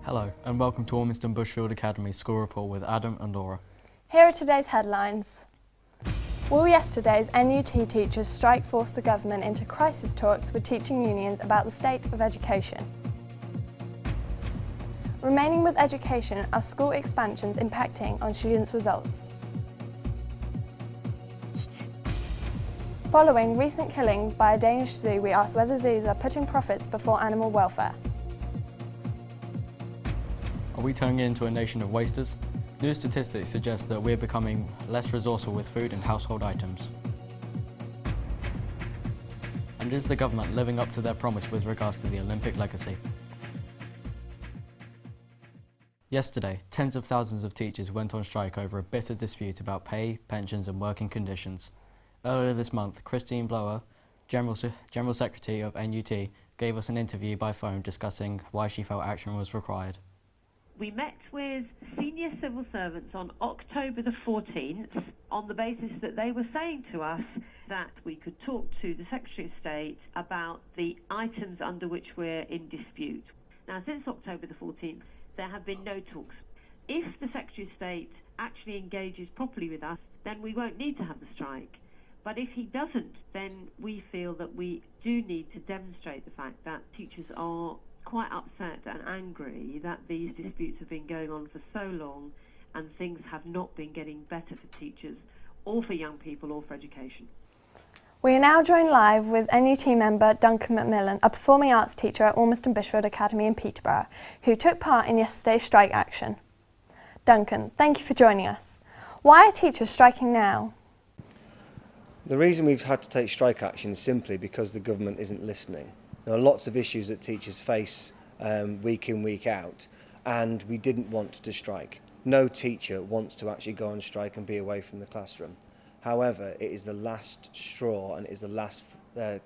Hello and welcome to Ormiston Bushfield Academy School Report with Adam and Laura. Here are today's headlines. Will yesterday's NUT teachers' strike force the government into crisis talks with teaching unions about the state of education? Remaining with education, are school expansions impacting on students' results? Following recent killings by a Danish zoo, we asked whether zoos are putting profits before animal welfare. Are we turning into a nation of wasters? New statistics suggest that we're becoming less resourceful with food and household items. And is the government living up to their promise with regards to the Olympic legacy? Yesterday, tens of thousands of teachers went on strike over a bitter dispute about pay, pensions and working conditions. Earlier this month, Christine Blower, General Secretary of NUT, gave us an interview by phone discussing why she felt action was required. We met with senior civil servants on October the 14th on the basis that they were saying to us that we could talk to the Secretary of State about the items under which we're in dispute. Now, since October the 14th, there have been no talks. If the Secretary of State actually engages properly with us, then we won't need to have the strike. But if he doesn't, then we feel that we do need to demonstrate the fact that teachers are quite upset and angry that these disputes have been going on for so long and things have not been getting better for teachers or for young people or for education. We are now joined live with NUT member Duncan Macmillan, a performing arts teacher at Ormiston Bushfield Academy in Peterborough, who took part in yesterday's strike action. Duncan, thank you for joining us. Why are teachers striking now? The reason we've had to take strike action is simply because the government isn't listening. There are lots of issues that teachers face week in, week out, and we didn't want to strike. No teacher wants to actually go on strike and be away from the classroom. However, it is the last straw and it is the last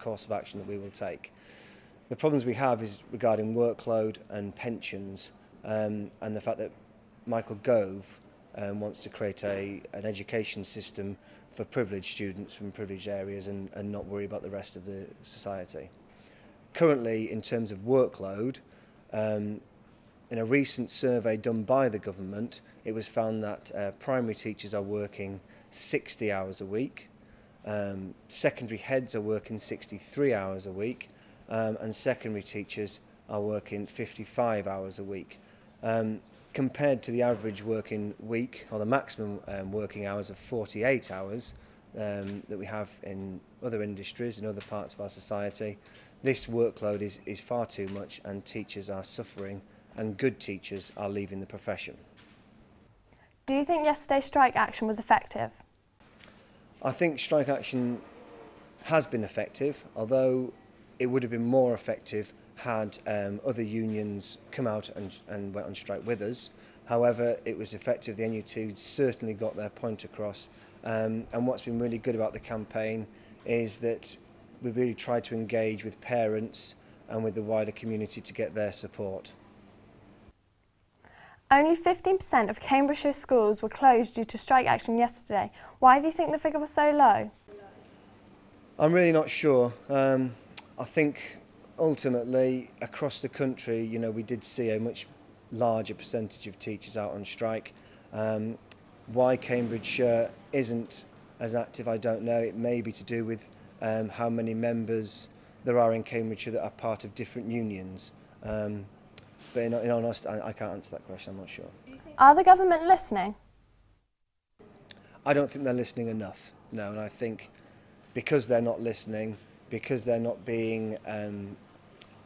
course of action that we will take. The problems we have is regarding workload and pensions, and the fact that Michael Gove wants to create an education system for privileged students from privileged areas and not worry about the rest of the society. Currently, in terms of workload, in a recent survey done by the government, it was found that primary teachers are working 60 hours a week, secondary heads are working 63 hours a week, and secondary teachers are working 55 hours a week. Compared to the average working week, or the maximum working hours of 48 hours that we have in other industries and other parts of our society, this workload is far too much and teachers are suffering and good teachers are leaving the profession. Do you think yesterday's strike action was effective? I think strike action has been effective, although it would have been more effective had other unions come out and went on strike with us. However, it was effective. The NUT certainly got their point across, and what's been really good about the campaign is that we've really tried to engage with parents and with the wider community to get their support. Only 15% of Cambridgeshire schools were closed due to strike action yesterday. Why do you think the figure was so low? I'm really not sure. I think ultimately across the country, we did see a much larger percentage of teachers out on strike. Why Cambridgeshire isn't as active, I don't know. It may be to do with how many members there are in Cambridgeshire that are part of different unions. But in honesty, I can't answer that question, I'm not sure. Are the government listening? I don't think they're listening enough, no, and I think because they're not listening, because they're not being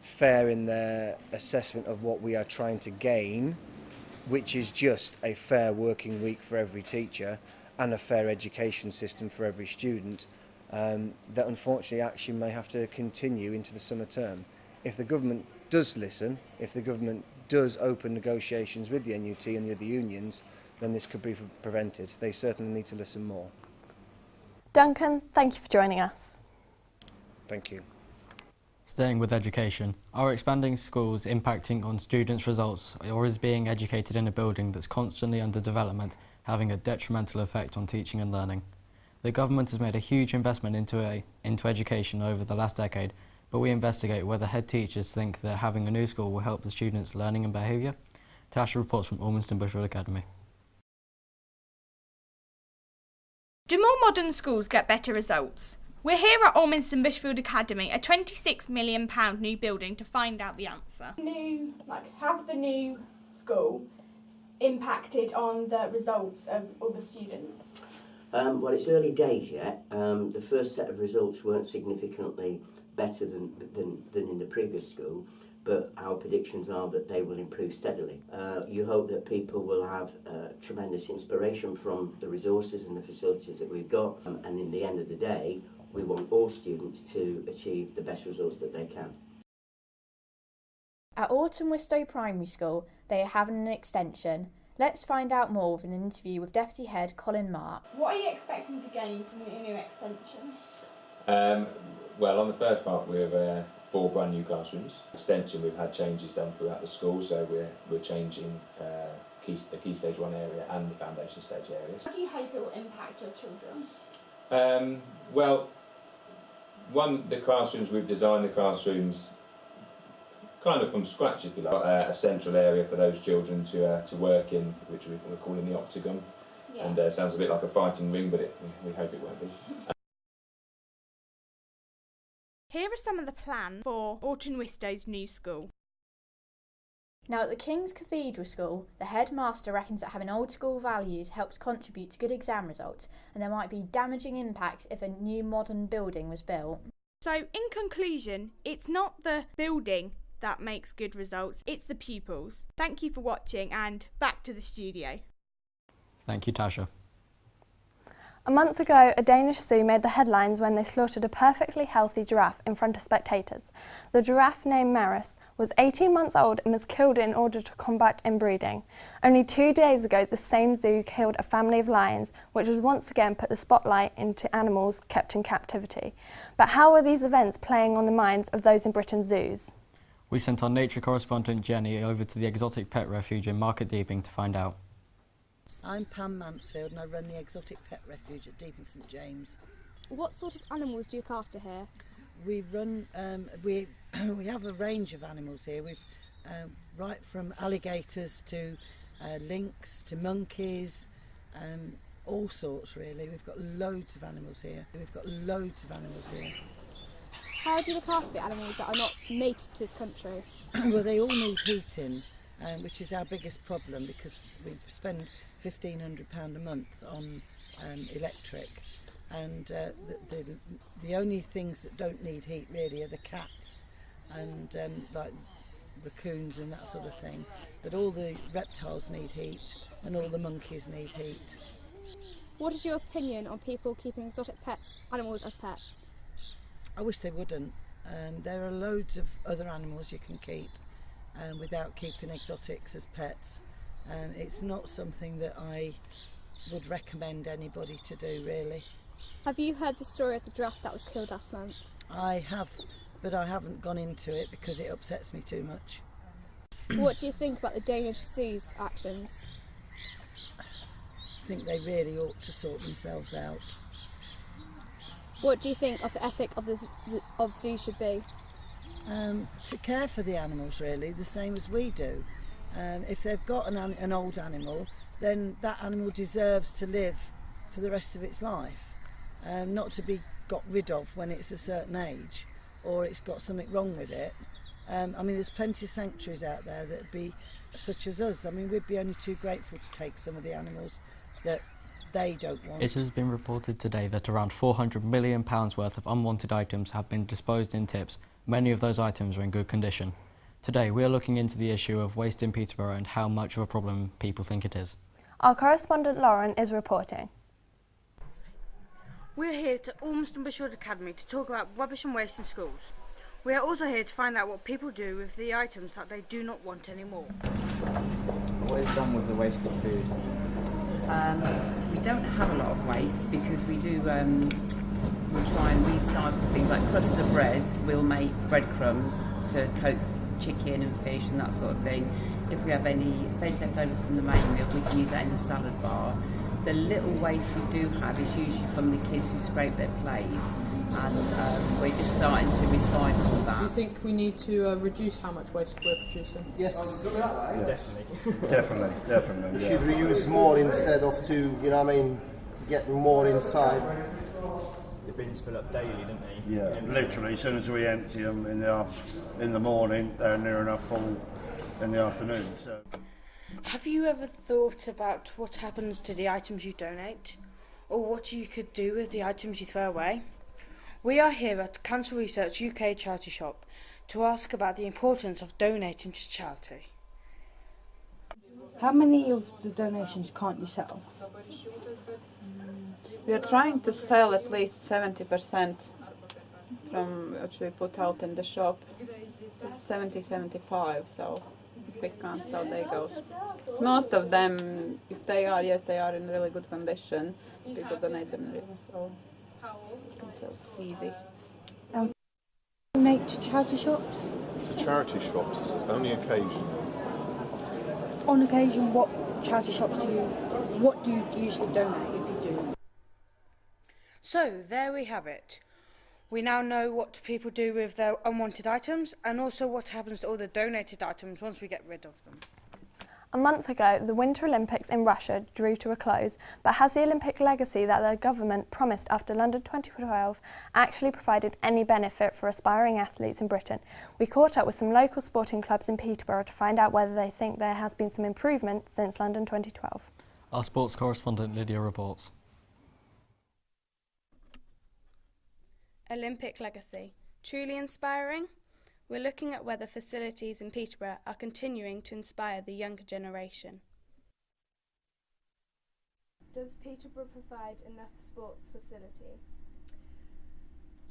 fair in their assessment of what we are trying to gain, which is just a fair working week for every teacher and a fair education system for every student, that unfortunately action may have to continue into the summer term. If the government does listen, if the government does open negotiations with the NUT and the other unions, then this could be prevented. They certainly need to listen more. Duncan, thank you for joining us. Thank you. Staying with education, are expanding schools impacting on students' results, or is being educated in a building that's constantly under development having a detrimental effect on teaching and learning? The government has made a huge investment into education over the last decade, but we investigate whether head teachers think that having a new school will help the students' learning and behaviour. Tasha reports from Ormiston Bushfield Academy. Do more modern schools get better results? We're here at Ormiston Bushfield Academy, a £26 million new building, to find out the answer. Have the new school impacted on the results of all the students? Well, it's early days yet. The first set of results weren't significantly better than in the previous school, but our predictions are that they will improve steadily. You hope that people will have tremendous inspiration from the resources and the facilities that we've got, and in the end of the day, we want all students to achieve the best results that they can. At Orton Wistow Primary School, they are having an extension. Let's find out more with an interview with Deputy Head Colin Mark. What are you expecting to gain from the new extension? Well, on the first part, we have 4 brand new classrooms. Extension, we've had changes done throughout the school, so we're changing the Key Stage 1 area and the Foundation Stage areas. How do you hope it will impact your children? Well, the classrooms, we've designed the classrooms kind of from scratch, if you like. A central area for those children to work in, which we're calling the octagon. Yeah. And sounds a bit like a fighting ring, but we hope it won't be. Here are some of the plans for Orton Wistow's new school. Now at the King's Cathedral School, the headmaster reckons that having old school values helps contribute to good exam results, and there might be damaging impacts if a new modern building was built. So, in conclusion, it's not the building that makes good results, it's the pupils. Thank you for watching, and back to the studio. Thank you, Tasha. A month ago, a Danish zoo made the headlines when they slaughtered a perfectly healthy giraffe in front of spectators. The giraffe, named Maris, was 18 months old and was killed in order to combat inbreeding. Only 2 days ago, the same zoo killed a family of lions, which has once again put the spotlight into animals kept in captivity. But how are these events playing on the minds of those in Britain's zoos? We sent our nature correspondent Jenny over to the exotic pet refuge in Market Deeping to find out. I'm Pam Mansfield and I run the exotic pet refuge at Deeping St James. What sort of animals do you look after here? We run, we have a range of animals here. We've right from alligators to lynx to monkeys, all sorts really. We've got loads of animals here. How do you look after the animals that are not native to this country? Well, they all need heating, which is our biggest problem because we spend £1,500 a month on electric, and the only things that don't need heat really are the cats and like raccoons and that sort of thing, but all the reptiles need heat and all the monkeys need heat. What is your opinion on people keeping exotic animals as pets? I wish they wouldn't. There are loads of other animals you can keep without keeping exotics as pets. It's not something that I would recommend anybody to do, really. Have you heard the story of the giraffe that was killed last month? I have, but I haven't gone into it because it upsets me too much. What do you think about the Danish zoo's actions? I think they really ought to sort themselves out. What do you think of the ethic of zoos should be? To care for the animals, really, the same as we do. If they've got an old animal, then that animal deserves to live for the rest of its life, not to be got rid of when it's a certain age or it's got something wrong with it. I mean, there's plenty of sanctuaries out there that'd be such as us. I mean, we'd be only too grateful to take some of the animals that they don't want. It has been reported today that around £400 million worth of unwanted items have been disposed in tips. Many of those items are in good condition. Today we are looking into the issue of waste in Peterborough and how much of a problem people think it is. Our correspondent Lauren is reporting. We're here at Ormiston Bushfield Academy to talk about rubbish and waste in schools. We are also here to find out what people do with the items that they do not want anymore. What is done with the wasted food? We don't have a lot of waste because we do. We try and recycle things like crusts of bread. We'll make breadcrumbs to coat chicken and fish and that sort of thing. If we have any veg left over from the main meal, we can use that in the salad bar. The little waste we do have is usually from the kids who scrape their plates, and we're just starting to recycle that. Do you think we need to reduce how much waste we're producing? Yes. Yeah. Definitely. We should reuse more instead of to, you know what I mean, get more inside. The bins fill up daily, don't they? Yeah, literally. As soon as we empty them in the morning, they're near enough full in the afternoon. So. Have you ever thought about what happens to the items you donate, or what you could do with the items you throw away? We are here at Cancer Research UK Charity Shop to ask about the importance of donating to charity. How many of the donations can't you sell? We are trying to sell at least 70% from what we put out in the shop. It's 70-75, so if we can't sell, they go. Most of them, if they are, yes, they are in really good condition. People donate them really, so it's easy. Donate to charity shops? To charity shops, only occasionally. On occasion, what charity shops what do you usually donate if you do? So, there we have it. We now know what people do with their unwanted items, and also what happens to all the donated items once we get rid of them. A month ago, the Winter Olympics in Russia drew to a close, but has the Olympic legacy that the government promised after London 2012 actually provided any benefit for aspiring athletes in Britain? We caught up with some local sporting clubs in Peterborough to find out whether they think there has been some improvement since London 2012. Our sports correspondent Lydia reports. Olympic legacy. Truly inspiring? We're looking at whether facilities in Peterborough are continuing to inspire the younger generation. Does Peterborough provide enough sports facilities?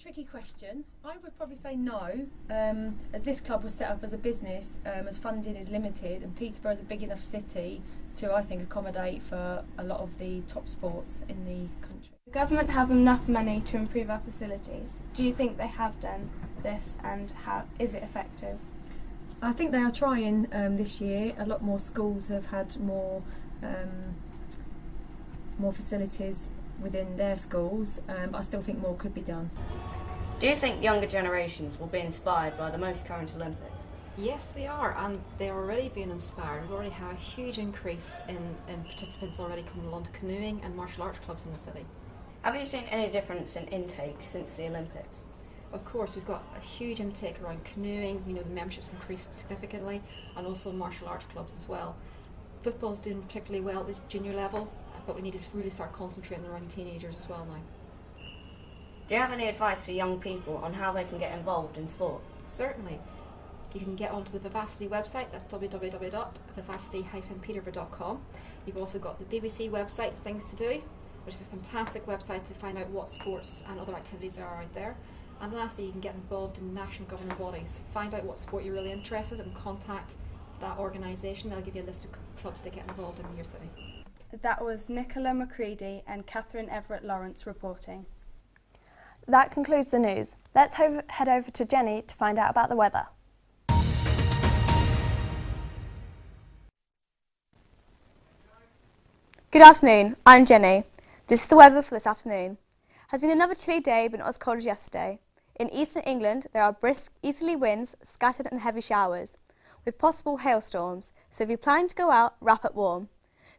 Tricky question. I would probably say no, as this club was set up as a business, as funding is limited, and Peterborough is a big enough city to, I think, accommodate for a lot of the top sports in the country. The government have enough money to improve our facilities. Do you think they have done this, and how is it effective? I think they are trying this year. A lot more schools have had more facilities within their schools, but I still think more could be done. Do you think younger generations will be inspired by the most current Olympics? Yes, they are, and they're already being inspired. We've already had a huge increase in participants already coming along to canoeing and martial arts clubs in the city. Have you seen any difference in intake since the Olympics? Of course, we've got a huge intake around canoeing. You know, the membership's increased significantly, and also martial arts clubs as well. Football's doing particularly well at the junior level, but we need to really start concentrating around teenagers as well now. Do you have any advice for young people on how they can get involved in sport? Certainly. You can get onto the Vivacity website, that's www.vivacity-peterborough.com. You've also got the BBC website, Things to Do, which is a fantastic website to find out what sports and other activities there are out there. And lastly, you can get involved in national governing bodies. Find out what sport you're really interested in and contact that organisation. They'll give you a list of clubs to get involved in your city. That was Nicola McCready and Catherine Everett-Lawrence reporting. That concludes the news. Let's head over to Jenny to find out about the weather. Good afternoon, I'm Jenny. This is the weather for this afternoon. It has been another chilly day, but not as cold as yesterday. In eastern England, there are brisk easterly winds, scattered and heavy showers, with possible hailstorms, so if you're planning to go out, wrap up warm.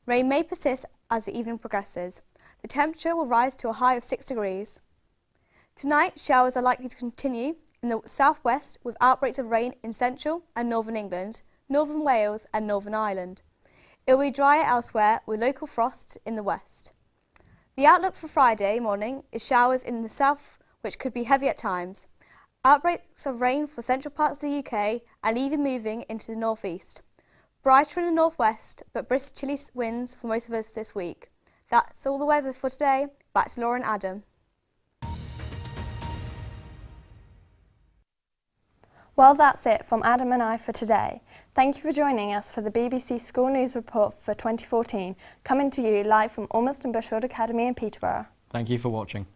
Rain may persist as the evening progresses. The temperature will rise to a high of 6 degrees. Tonight, showers are likely to continue in the southwest, with outbreaks of rain in central and northern England, northern Wales and Northern Ireland. It will be drier elsewhere, with local frost in the west. The outlook for Friday morning is showers in the south, which could be heavy at times. Outbreaks of rain for central parts of the UK and even moving into the northeast. Brighter in the northwest, but brisk chilly winds for most of us this week. That's all the weather for today. Back to Laura and Adam. Well, that's it from Adam and I for today. Thank you for joining us for the BBC School News Report for 2014, coming to you live from Ormiston Bushfield Academy in Peterborough. Thank you for watching.